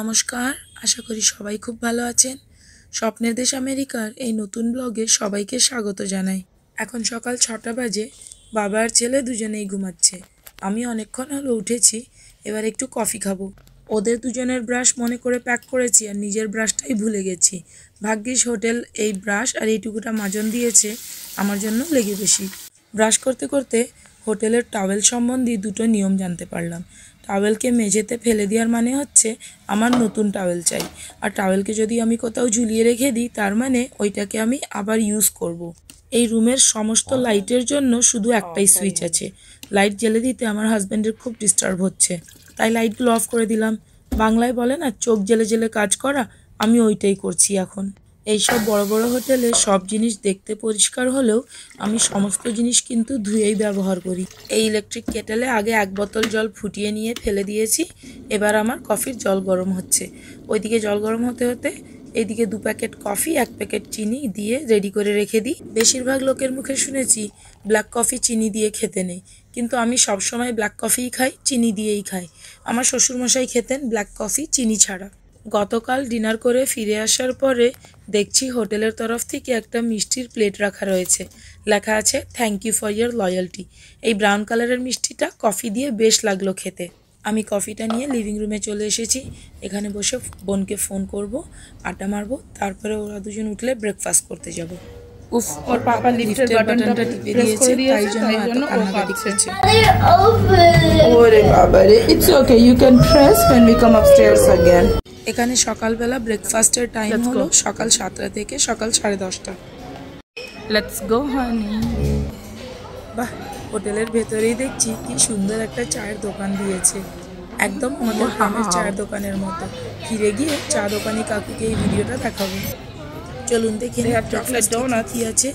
নমস্কার, আশা করি সবাই খুব ভালো আছেন। স্বপ্নের দেশ আমেরিকার এই নতুন ব্লগে সবাইকে স্বাগত জানাই। এখন সকাল 6টা বাজে, বাবা আর ছেলে দুজনেই ঘুমাচ্ছে। আমি অনেকক্ষণ হলো উঠেছি, এবার একটু কফি খাবো। ওদের দুজনের ব্রাশ মনে করে প্যাক করেছি আর নিজের ব্রাশটাই ভুলে গেছি। ভাগ্যিস হোটেল এই ব্রাশ আর এইটুকুটা মাজন দিয়েছে, আমার জন্য লেগে বেশি। ব্রাশ করতে করতে হোটেলের টাওয়েল সম্বন্ধে দুটো নিয়ম জানতে পারলাম। টাওয়েলকে মেঝেতে ফেলে দেওয়ার মানে হচ্ছে আমার নতুন টাওয়েল চাই, আর টাওয়েলকে যদি আমি কোথাও ঝুলিয়ে রেখে দিই তার মানে ওইটাকে আমি আবার ইউজ করব। এই রুমের সমস্ত লাইটের জন্য শুধু একটাই সুইচ আছে। লাইট জ্বেলে দিতে আমার হাজব্যান্ডের খুব ডিস্টার্ব হচ্ছে, তাই লাইটগুলো অফ করে দিলাম। বাংলায় বলে না, চোখ জ্বেলে জ্বেলে কাজ করা, আমি ওইটাই করছি এখন। এইসব বড় বড় হোটেলে সব জিনিস দেখতে পরিষ্কার হলেও আমি সমস্ত জিনিস কিন্তু ধুয়েই ব্যবহার করি। এই ইলেকট্রিক কেটেলে আগে 1 বোতল জল ফুটিয়ে নিয়ে ফেলে দিয়েছি। এবার আমার কফির জল গরম হচ্ছে। ওইদিকে জল গরম হতে হতে এইদিকে 2 প্যাকেট কফি 1 প্যাকেট চিনি দিয়ে রেডি করে রেখে দিই। বেশিরভাগ লোকের মুখে শুনেছি ব্ল্যাক কফি চিনি দিয়ে খেতে নেই, কিন্তু আমি সবসময় ব্ল্যাক কফিই খাই, চিনি দিয়েই খাই। আমার শ্বশুরমশাই খেতেন ব্ল্যাক কফি চিনি ছাড়া। গতকাল ডিনার করে ফিরে আসার পরে দেখছি হোটেলের তরফ থেকে একটা মিষ্টির প্লেট রাখা রয়েছে, লেখা আছে thank you for your loyalty. এই ব্রাউন কালারের মিষ্টিটা কফি দিয়ে বেশ লাগলো খেতে। আমি কফিটা নিয়ে লিভিং রুমে চলে এসেছি। এখানে বসে বোনকে ফোন করব, আড্ডা মারবো, তারপরে ওরা দুজন উঠলে ব্রেকফাস্ট করতে যাব। উফ, ওর পাপা লিফটের বাটনটা টিপে দিয়েছে, তাই জন্য এত কান্নাকাটি করছে। ওরে বাবা রে, it's okay, you can press when we come upstairs again. এখানে সকালবেলা ব্রেকফাস্টের টাইম হলো সকাল 7টা থেকে সকাল 10:30। লেটস গো হানি। বাহ, হোটেলের ভেতরেই দেখছি কি সুন্দর একটা চায়ের দোকান দিয়েছে, একদম আমাদের গ্রামের চায়ের দোকানের মতো। ফিরে গিয়ে চা দোকানি কাকুকে এই ভিডিওটা দেখাবো। চলুন দেখি কি আছে।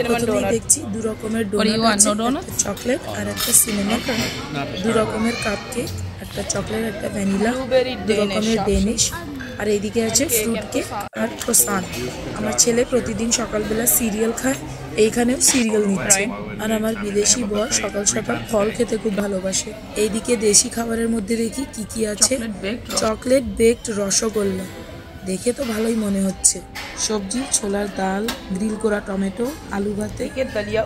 প্রথমেই দেখছি 2 রকমের ডোনাট আছে, একটা চকলেট আর একটা সিনেমন, 2 রকমের কাপকেক, একটা চকলেট একটা ভ্যানিলা, 2 রকমের ডেনিশ, আর এইদিকে আছে ফ্রুট কেক আর ক্রোসান। আমার ছেলে প্রতিদিন সকালবেলা সিরিয়াল খায়, এইখানেও সিরিয়াল নিচ্ছে। আর আমার বিদেশি বর সকাল সকাল ফল খেতে খুব ভালোবাসে। এইদিকে দেশি খাবারের মধ্যে দেখি কি কি আছে। চকলেট বেকড রসগোল্লা, দেখে তো ভালোই মনে হচ্ছে। সবজি, ছোলার ডাল, গ্রিল করা টমেটো, আলু ভাতে।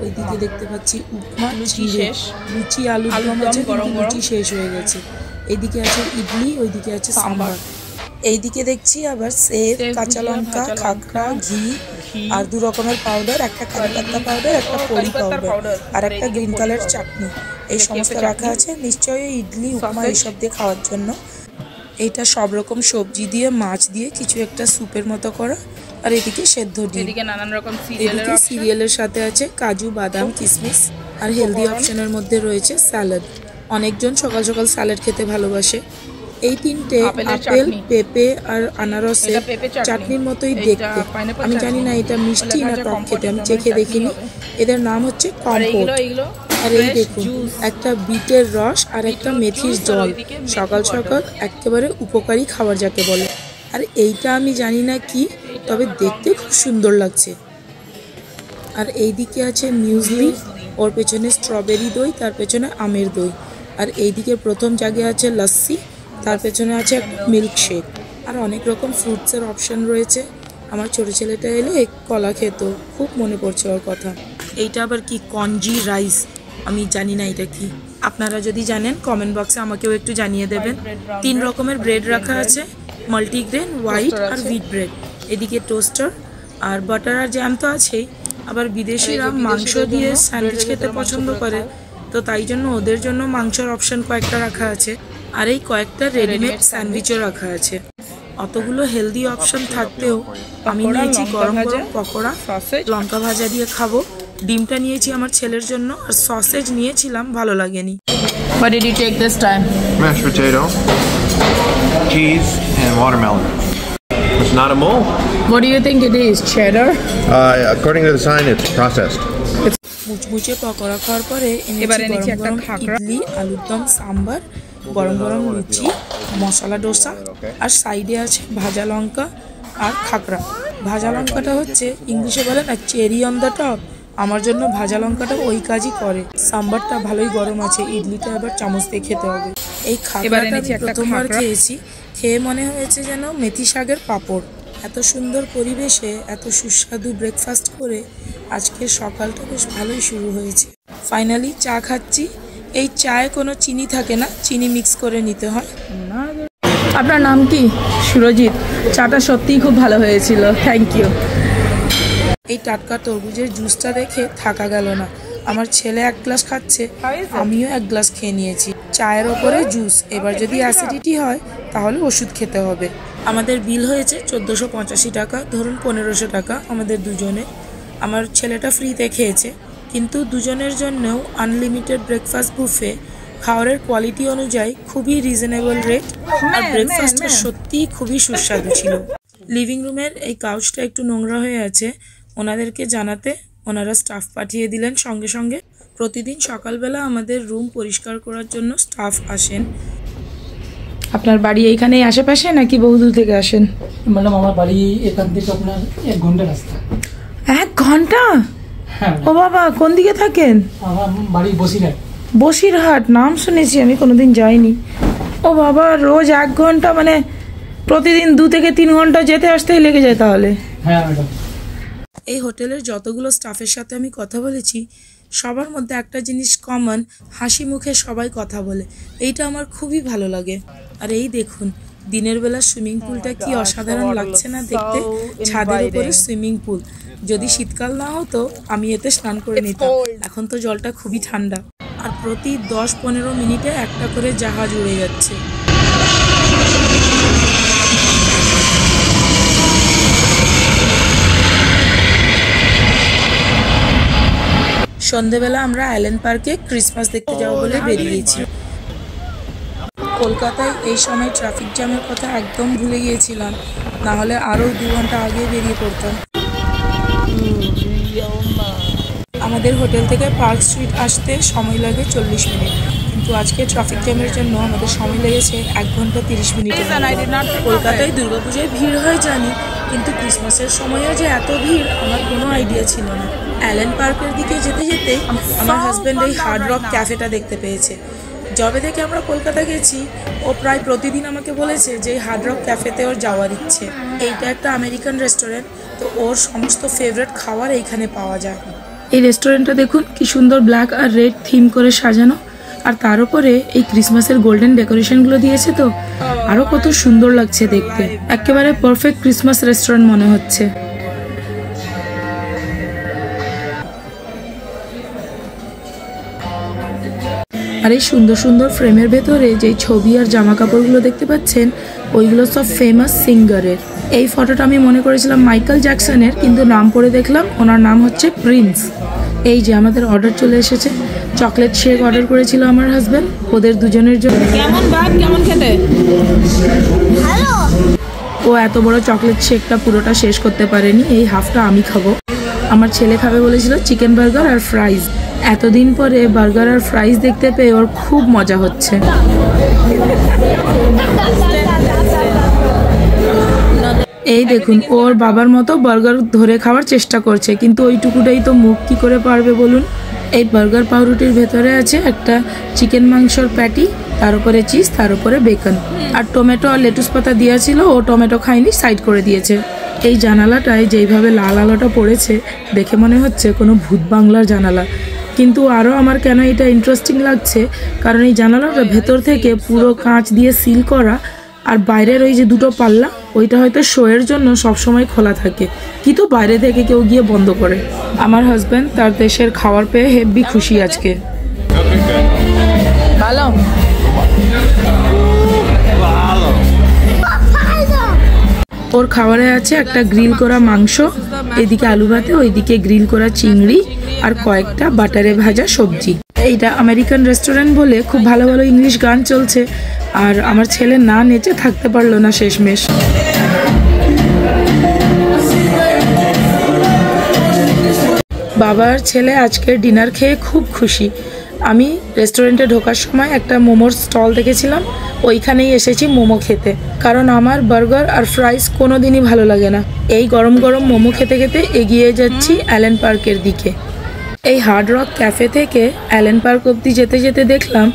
ওইদিকে দেখতে পাচ্ছি উপমা, লুচি, আলু দম আছে, লুচি শেষ হয়ে গেছে। এইদিকে আছে ইডলি, ওইদিকে আছে সাম্বার। এইদিকে দেখছি আবার সেব, কাঁচা লঙ্কা, খাকড়া, ঘি আর 2 রকমের পাউডার, একটা কারি পাত্তা পাউডার, একটা পরি পাউডার আর একটা গ্রিন কালার চাটনি। এই সমস্ত রাখা আছে, নিশ্চয়ই ইডলি উপমা এইসব দিয়ে খাওয়ার জন্য। এইটা সব রকম সবজি দিয়ে, মাছ দিয়ে কিছু একটা স্যুপের মতো করা। আর এদিকে সেদ্ধ ডিম। এদিকে নানান রকম সিরিয়ালের সাথে আছে কাজু, বাদাম, কিশমিশ। আর হেলদি অপশনের মধ্যে রয়েছে স্যালাড। অনেকজন সকাল সকাল স্যালাড খেতে ভালোবাসে। এই 3টে আপেল, পেঁপে আর আনারসের চাটনির মতোই দেখতে। আমি জানি না এটা মিষ্টি না টক খেতে, আমি চেখে দেখিনি। এদের নাম হচ্ছে কম্পোট। আর এই দেখুন, একটা বিটের রস আর একটা মেথির জল। সকাল সকাল একেবারে উপকারী খাবার যাকে বলে। আর এইটা আমি জানি না কি, তবে দেখতে খুব সুন্দর লাগছে। আর এইদিকে আছে মিউজলি, ওর পেছনে স্ট্রবেরি দই, তার পেছনে আমের দই। আর এইদিকে প্রথম জায়গায় আছে লস্যি, তার পেছনে আছে একটা মিল্কশেক। আর অনেক রকম ফ্রুটসের অপশন রয়েছে। আমার ছোটো ছেলেটা এলে কলা খেত, খুব মনে পড়ছে ওর কথা। এইটা আবার কি, কঞ্জি রাইস, আমি জানি না এটা কি। আপনারা যদি জানেন কমেন্ট বক্সে আমাকেও একটু জানিয়ে দেবেন। 3 রকমের ব্রেড রাখা আছে, মাল্টিগ্রেন, হোয়াইট আর হুইট ব্রেড। এদিকে টোস্টার আর বাটার আর জ্যাম তো আছেই। আবার বিদেশিরা মাংস দিয়ে স্যান্ডউইচ খেতে পছন্দ করে, তো তাই জন্য ওদের জন্য মাংসের অপশন কয়েকটা রাখা আছে। আর এই কয়েকটা রেডিমেড স্যান্ডউইচও রাখা আছে। অতগুলো হেলদি অপশন থাকতেও আমি নিয়েছি গরম গরম পকোড়া, লঙ্কা ভাজা দিয়ে খাবো। ডিমটা নিয়েছি আমার ছেলের জন্য, আর সসেজ নিয়েছিলাম, ভালো লাগেনি। What did you take this time? Mashed potato, cheese, and watermelon. It's not a mole. What do you think it is? Cheddar? According to the sign, it's processed. মুচমুচে পকোড়া খাওয়ার পরে এনেছি গরম গরম ইডলি, আলুর দম, সাম্বার, গরম গরম লুচি, মশলা ডোসা, আর সাইডে আছে ভাজা লঙ্কা আর খাকড়া। ভাজা লঙ্কাটা হচ্ছে ইংলিশে বলে না চেরি অন দ্য টপ, আমার জন্য ভাজা লঙ্কাটা ওই কাজই করে। সাম্বারটা ভালোই গরম আছে, ইডলিটা এবার চামচ দিয়ে খেতে হবে। এই খাকড়াটা আমি প্রথমবার খেয়েছি, খেয়ে মনে হয়েছে যেন মেথি শাকের পাঁপড়। এত সুন্দর পরিবেশে এত সুস্বাদু ব্রেকফাস্ট করে আজকের সকালটা বেশ ভালোই শুরু হয়েছে। ফাইনালি চা খাচ্ছি। এই চায়ে কোনো চিনি থাকে না, চিনি মিক্স করে নিতে হয়। আপনার নাম কি? সুরজিৎ। চাটা সত্যিই খুব ভালো হয়েছিল, থ্যাংক ইউ। এই টাটকা তরমুজের জুসটা দেখে থাকা গেল না। আমার ছেলে এক গ্লাস খাচ্ছে, আমিও এক গ্লাস খেয়ে নিয়েছি। চায়ের ওপরে জুস, এবার যদি অ্যাসিডিটি হয় তাহলে ওষুধ খেতে হবে। আমাদের বিল হয়েছে 1485 টাকা, ধরুন 1500 টাকা আমাদের দুজনে। আমার ছেলেটা ফ্রিতে খেয়েছে, কিন্তু দুজনের জন্যও আনলিমিটেড ব্রেকফাস্ট বুফে, খাবারের কোয়ালিটি অনুযায়ী খুবই রিজনেবল রেট, আর ব্রেকফাস্টটা সত্যিই খুবই সুস্বাদু ছিল। লিভিং রুমের এই কাউচটা একটু নোংরা হয়ে আছে, ওনাদেরকে জানাতে ওনারা স্টাফ পাঠিয়ে দিলেন সঙ্গে সঙ্গে। প্রতিদিন সকালবেলা আমাদের রুম পরিষ্কার করার জন্য স্টাফ আসেন। আপনার বাড়ি এইখানেই আশেপাশে নাকি বহুদূর থেকে আসেন? ম্যাডাম আমার বাড়ি এখান থেকে আপনার 1 ঘন্টা রাস্তা। 1 ঘন্টা? হ্যাঁ, ও বাবা, কোন দিকে থাকেন? আমার বাড়ি বসিরহাট। বসিরহাট নাম শুনেছি, আমি কোনোদিন যাইনি। ও বাবা, রোজ 1 ঘন্টা, মানে প্রতিদিন 2 থেকে 3 ঘন্টা যেতে আসতেই লেগে যায় তাহলে। হ্যাঁ ম্যাডাম। এই হোটেলের যতগুলো স্টাফের সাথে আমি কথা বলেছি সবার মধ্যে একটা জিনিস কমন, হাসি মুখে সবাই কথা বলে। এইটা আমার খুবই ভালো লাগে। আর এই দেখুন, দিনের বেলা সুইমিং পুলটা কি অসাধারণ লাগছে না দেখতে? ছাদের উপরে সুইমিং পুল। যদি শীতকাল না হতো আমি এতে স্নান করে নিতাম। এখন তো জলটা খুবই ঠান্ডা। আর প্রতি 10-15 মিনিটে একটা করে জাহাজ উড়ে যাচ্ছে। সন্ধেবেলা আমরা আইল্যান্ড পার্কে ক্রিসমাস দেখতে যাবো বলে বেরিয়েছি। কলকাতায় এই সময় ট্রাফিক জ্যামের কথা একদম ভুলে গিয়েছিলাম, না হলে আরও 2 ঘন্টা আগে বেরিয়ে পড়তাম। আমাদের হোটেল থেকে পার্ক স্ট্রিট আসতে সময় লাগে 40 মিনিট, কিন্তু আজকে ট্রাফিক জ্যামের জন্য আমাদের সময় লেগেছে 1 ঘন্টা 30 মিনিট। কলকাতায় দুর্গাপূজায় ভিড় হয় জানি, কিন্তু ক্রিসমাসের সময়ও যে এত ভিড় আমার কোনো আইডিয়া ছিল না। আইল্যান্ড পার্কের দিকে যেতে যেতে আমার হাজব্যান্ড এই হার্ড রক ক্যাফেটা দেখতে পেয়েছে। যবে থেকে আমরা কলকাতা গেছি ও প্রায় প্রতিদিন আমাকে বলেছে যে হার্ড রক ক্যাফেতে ওর যাওয়ার ইচ্ছে। এইটা একটা আমেরিকান রেস্টুরেন্ট, তো ওর সমস্ত ফেভারিট খাবার এইখানে পাওয়া যায়। এই রেস্টুরেন্টটা দেখুন কি সুন্দর ব্ল্যাক আর রেড থিম করে সাজানো, আর তার উপরে এই ক্রিসমাসের গোল্ডেন ডেকোরেশনগুলো দিয়েছে, তো আরো কত সুন্দর লাগছে দেখতে। একেবারে পারফেক্ট ক্রিসমাস রেস্টুরেন্ট মনে হচ্ছে। আর এই সুন্দর সুন্দর ফ্রেমের ভেতরে যেই ছবি আর জামা কাপড়গুলো দেখতে পাচ্ছেন, ওইগুলো সব ফেমাস সিঙ্গারের। এই ফটোটা আমি মনে করেছিলাম মাইকেল জ্যাকসনের, কিন্তু নাম পড়ে দেখলাম ওনার নাম হচ্ছে প্রিন্স। এই যে আমাদের অর্ডার চলে এসেছে। চকলেট শেক অর্ডার করেছিল আমার হাজব্যান্ড ওদের দুজনের জন্য। কেমন ভাব, কেমন খেতে? ও এত বড় চকলেট শেকটা পুরোটা শেষ করতে পারেনি, এই হাফটা আমি খাবো। আমার ছেলে খাবে বলেছিল চিকেন বার্গার আর ফ্রাইজ। এতদিন পরে বার্গার আর ফ্রাইজ দেখতে পেয়ে ওর খুব মজা হচ্ছে। এই দেখুন, ওর বাবার মতো বার্গার ধরে খাওয়ার চেষ্টা করছে, কিন্তু ওইটুকুটাই তো মুখ কি করে পারবে বলুন। এই বার্গার পাউরুটির ভেতরে আছে একটা চিকেন মাংসর প্যাটি, তার উপরে চিজ, তার উপরে বেকন আর টমেটো আর লেটুস পাতা দিয়েছিল। ও টমেটো খায়নি, সাইড করে দিয়েছে। এই জানালাটায় যেইভাবে লাল আলোটা পড়েছে দেখে মনে হচ্ছে কোনো ভূত বাংলার জানালা। কিন্তু আরও আমার কেন এটা ইন্টারেস্টিং লাগছে, কারণ এই জানালাটা ভেতর থেকে পুরো কাঁচ দিয়ে সিল করা, আর বাইরের ওই যে দুটো পাল্লা, ওইটা হয়তো শোয়ের জন্য সবসময় খোলা থাকে, কিন্তু বাইরে থেকে কেউ গিয়ে বন্ধ করে। আমার হাজব্যান্ড তার দেশের খাবার পেয়ে হেব্বি খুশি আজকে। ভালো। ওর খাবারে আছে একটা গ্রিল করা মাংস, এদিকে আলু ভাতে, ওইদিকে গ্রিল করা চিংড়ি আর কয়েকটা বাটারে ভাজা সবজি। এইটা আমেরিকান রেস্টুরেন্ট বলে খুব ভালো ভালো ইংলিশ গান চলছে, আর আমার ছেলে না নেচে থাকতে পারলো না শেষমেশ। বাবা আর ছেলে আজকের ডিনার খেয়ে খুব খুশি। আমি রেস্টুরেন্টে ঢোকার সময় একটা মোমোর স্টল দেখেছিলাম, ওইখানেই এসেছি মোমো খেতে, কারণ আমার বার্গার আর ফ্রাইস কোনো দিনই ভালো লাগে না। এই গরম গরম মোমো খেতে খেতে এগিয়ে যাচ্ছি আইল্যান্ড পার্কের দিকে। এই হার্ড রক ক্যাফে থেকে আইল্যান্ড পার্ক অবধি যেতে যেতে দেখলাম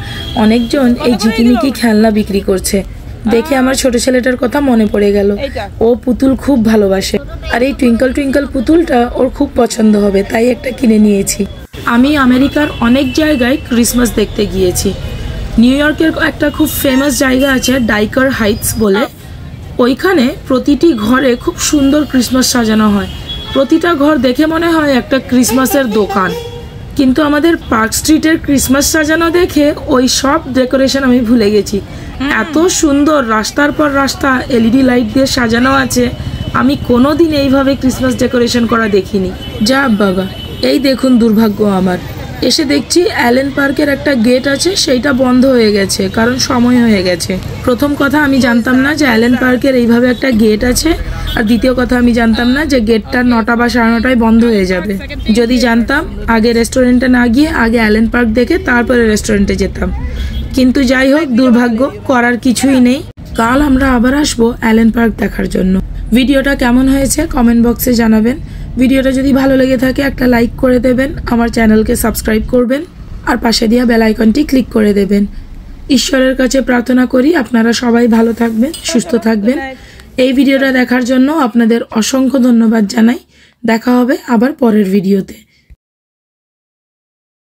অনেকজন এই ঝিকিমিকি খেলনা বিক্রি করছে। দেখে আমার ছোট ছেলেটার কথা মনে পড়ে গেল। ও পুতুল খুব ভালোবাসে, আর এই টুইঙ্কল টুইঙ্কল পুতুলটা ওর খুব পছন্দ হবে, তাই একটা কিনে নিয়েছি। আমি আমেরিকার অনেক জায়গায় ক্রিসমাস দেখতে গিয়েছি। নিউ ইয়র্কের একটা খুব ফেমাস জায়গা আছে ডাইকার হাইটস বলে, ওইখানে প্রতিটি ঘরে খুব সুন্দর ক্রিসমাস সাজানো হয়। প্রতিটা ঘর দেখে মনে হয় একটা ক্রিসমাসের দোকান। কিন্তু আমাদের পার্ক স্ট্রিটের ক্রিসমাস সাজানো দেখে ওই সব ডেকোরেশন আমি ভুলে গেছি। এত সুন্দর রাস্তার পর রাস্তা এলইডি লাইট দিয়ে সাজানো আছে, আমি কোনোদিন এইভাবে ক্রিসমাস ডেকোরেশন করা দেখিনি। যা বাবা, এই দেখুন দুর্ভাগ্য আমার, এসে দেখছি অ্যালেন পার্কের একটা গেট আছে, সেইটা বন্ধ হয়ে গেছে কারণ সময় হয়ে গেছে। প্রথম কথা আমি জানতাম না যে অ্যালেন পার্কের এইভাবে একটা গেট আছে, আর দ্বিতীয় কথা আমি জানতাম না যে গেটটা 9টা বা 9:30টায় বন্ধ হয়ে যাবে। যদি জানতাম আগে রেস্টুরেন্টে না গিয়ে আগে অ্যালেন পার্ক দেখে তারপরে রেস্টুরেন্টে যেতাম। কিন্তু যাই হোক, দুর্ভাগ্য, করার কিছুই নেই। কাল আমরা আবার আসবো অ্যালেন পার্ক দেখার জন্য। ভিডিওটা কেমন হয়েছে কমেন্ট বক্সে জানাবেন। ভিডিওটা যদি ভালো লেগে থাকে একটা লাইক করে দেবেন, আমার চ্যানেলকে সাবস্ক্রাইব করবেন, আর পাশে দেওয়া বেল আইকনটি ক্লিক করে দেবেন। ঈশ্বরের কাছে প্রার্থনা করি আপনারা সবাই ভালো থাকবেন, সুস্থ থাকবেন। এই ভিডিওটা দেখার জন্য আপনাদের অসংখ্য ধন্যবাদ জানাই। দেখা হবে আবার পরের ভিডিওতে।